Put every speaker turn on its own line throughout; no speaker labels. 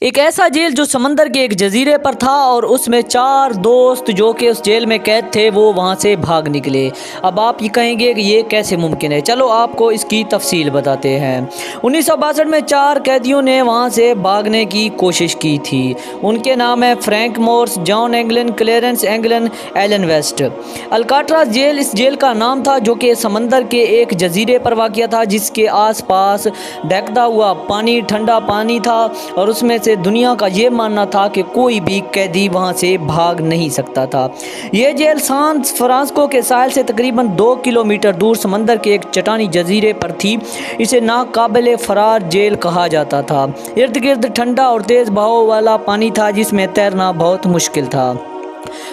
ایک ایسا جیل جو سمندر کے ایک جزیرے پر تھا اور اس میں 4 دوست جو کہ اس جیل میں قید تھے وہ وہاں سے بھاگ نکلے۔ اب آپ یہ کہیں گے کہ یہ کیسے ممکن ہے؟ چلو آپ کو اس کی تفصیل بتاتے ہیں۔ 1962 میں 4 قیدیوں نے وہاں سے بھاگنے کی کوشش کی تھی۔ ان کے نام ہیں فرینک مورس، جان انگلن، کلیرنس انگلن، ایلن ویسٹ۔ الکاٹراز جیل اس جیل کا نام تھا جو کہ سمندر کے ایک جزیرے پر واقع تھا جس کے آس پاس بہتا ہوا پانی، ٹھنڈا پانی تھا اور اس میں سے دنیا کا یہ ماننا تھا کہ کوئی بھی قیدی وہاں سے بھاگ نہیں سکتا تھا۔ یہ جیل سان فرانسسکو کے ساحل سے تقریباً 2 کلومیٹر دور سمندر کے ایک چٹانی جزیرے پر تھی۔ اسے ناقابل فرار جیل کہا جاتا تھا۔ ارد گرد ٹھنڈا اور تیز بہاؤ والا پانی تھا جس میں تیرنا بہت مشکل تھا۔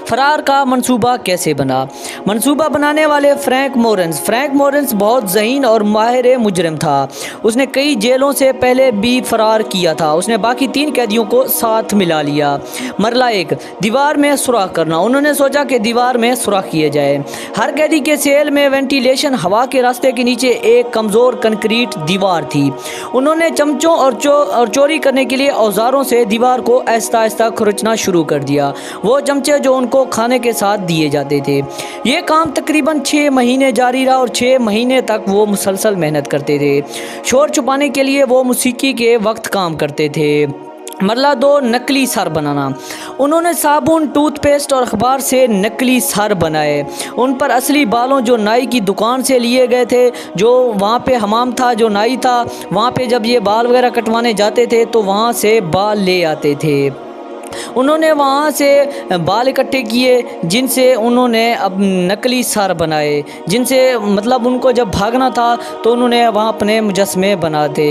فرار کا منصوبہ کیسے بنا؟ منصوبہ بنانے والے فرینک مورنس بہت ذہین اور ماہر مجرم تھا۔ اس نے کئی جیلوں سے پہلے بھی فرار کیا تھا۔ اس نے باقی 3 قیدیوں کو ساتھ ملا لیا۔ مرحلہ 1، دیوار میں سوراخ کرنا۔ انہوں نے سوچا کہ دیوار میں سوراخ کیا جائے۔ ہر قیدی کے سیل میں وینٹیلیشن ہوا کے راستے کے نیچے ایک کمزور کنکریٹ دیوار تھی۔ انہوں نے چمچوں اور چوری کرنے کے لیے اوزاروں سے دیوار کو آہستہ آہستہ کھرچنا شروع کر دیا، وہ چمچے جو ان کو کھانے کے ساتھ دیے جاتے تھے۔ یہ کام تقریباً 6 مہینے جاری رہا اور 6 مہینے تک وہ مسلسل محنت کرتے تھے۔ شور چھپانے کے لیے وہ موسیقی کے وقت کام کرتے تھے۔ مرحلہ 2، نقلی سر بنانا۔ انہوں نے صابن، ٹوتھ پیسٹ اور اخبار سے نقلی سر بنائے۔ ان پر اصلی بالوں جو نائی کی دکان سے لیے گئے تھے، جو وہاں پہ حمام تھا، جو نائی تھا وہاں پہ جب یہ بال وغیرہ کٹوانے جاتے تھے تو وہاں سے بال لے آتے تھے۔ انہوں نے وہاں سے بال اکٹھے کیے جن سے انہوں نے اب نقلی سر بنائے، جن سے مطلب ان کو جب بھاگنا تھا تو انہوں نے وہاں اپنے مجسمے بنا دے۔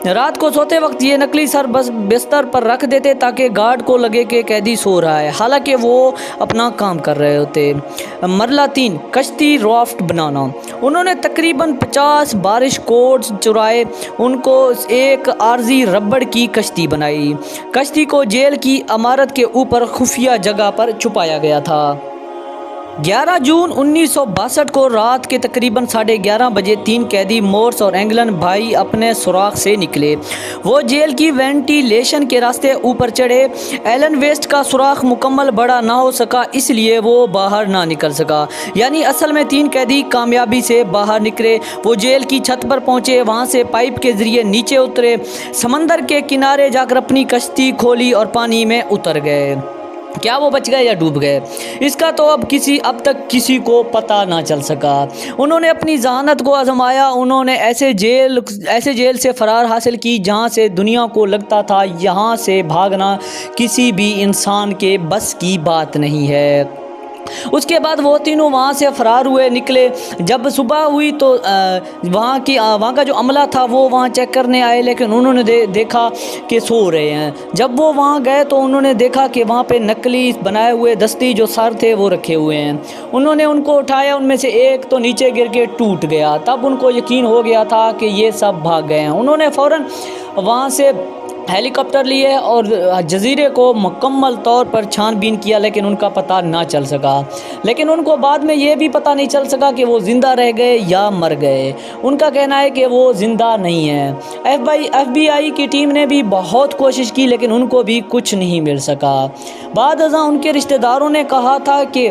رات کو سوتے وقت یہ نقلی سر بستر پر رکھ دیتے تاکہ گارڈ کو لگے کہ قیدی سو رہا ہے، حالانکہ وہ اپنا کام کر رہے ہوتے۔ مرحلہ 3، کشتی رافٹ بنانا۔ انہوں نے تقریباً 50 بارش کوٹس چرائے، ان کو ایک عارضی ربڑ کی کشتی بنائی۔ کشتی کو جیل کی عمارت کے اوپر خفیہ جگہ پر چھپایا گیا تھا۔ 11 جون 1962 کو رات کے تقریباً 11:30 بجے 3 قیدی مورس اور انگلن بھائی اپنے سوراخ سے نکلے۔ وہ جیل کی وینٹیلیشن کے راستے اوپر چڑھے۔ ایلن ویسٹ کا سوراخ مکمل بڑا نہ ہو سکا اس لیے وہ باہر نہ نکل سکا، یعنی اصل میں 3 قیدی کامیابی سے باہر نکلے۔ وہ جیل کی چھت پر پہنچے، وہاں سے پائپ کے ذریعے نیچے اترے، سمندر کے کنارے جا کر اپنی کشتی کھولی اور پانی میں اتر گئے۔ کیا وہ بچ گئے یا ڈوب گئے اس کا تو اب تک کسی کو پتہ نہ چل سکا۔ انہوں نے اپنی ذہانت کو آزمایا۔ انہوں نے ایسے جیل سے فرار حاصل کی جہاں سے دنیا کو لگتا تھا یہاں سے بھاگنا کسی بھی انسان کے بس کی بات نہیں ہے۔ اس کے بعد وہ تینوں وہاں سے فرار ہوئے، نکلے۔ جب صبح ہوئی تو وہاں کا جو عملہ تھا وہ وہاں چیک کرنے آئے، لیکن انہوں نے دیکھا کہ سو رہے ہیں۔ جب وہ وہاں گئے تو انہوں نے دیکھا کہ وہاں پہ نقلی بنائے ہوئے دستی جو سر تھے وہ رکھے ہوئے ہیں۔ انہوں نے ان کو اٹھایا، ان میں سے ایک تو نیچے گر کے ٹوٹ گیا۔ تب ان کو یقین ہو گیا تھا کہ یہ سب بھاگ گئے ہیں۔ انہوں نے فوراً وہاں سے ہیلی کاپٹر لیے اور جزیرے کو مکمل طور پر چھان بین کیا، لیکن ان کا پتہ نہ چل سکا۔ لیکن ان کو بعد میں یہ بھی پتہ نہیں چل سکا کہ وہ زندہ رہ گئے یا مر گئے۔ ان کا کہنا ہے کہ وہ زندہ نہیں ہیں۔ ایف بی آئی کی ٹیم نے بھی بہت کوشش کی لیکن ان کو بھی کچھ نہیں مل سکا۔ بعد ازاں ان کے رشتہ داروں نے کہا تھا کہ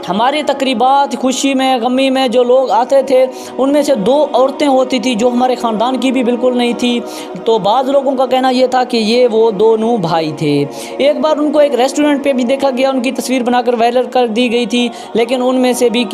ہماری تقریبات، خوشی میں غمی میں جو لوگ آتے تھے ان میں سے 2 عورتیں ہوتی تھی جو ہمارے خاندان کی بھی بالکل نہیں تھی۔ تو بعض لوگوں کا کہنا یہ تھا کہ یہ وہ دونوں بھائی تھے۔ ایک بار ان کو ایک ریسٹورنٹ پہ بھی دیکھا گیا، ان کی تصویر بنا کر وائرل کر دی گئی تھی، لیکن ان میں سے بھی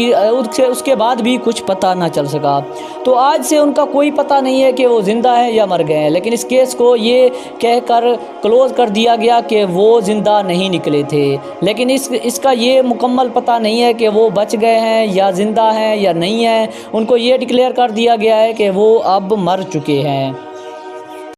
اس کے بعد بھی کچھ پتہ نہ چل سکا۔ تو آج سے ان کا کوئی پتہ نہیں ہے کہ وہ زندہ ہیں یا مر گئے ہیں، لیکن اس کیس کو یہ کہہ کر کلوز کر دیا گیا کہ وہ زندہ نہیں نکلے تھے، لیکن اس کا یہ مکمل پتہ نہیں ہے کہ وہ بچ گئے ہیں یا زندہ ہیں یا نہیں ہیں۔ ان کو یہ ڈکلیئر کر دیا گیا ہے کہ وہ اب مر چکے ہیں۔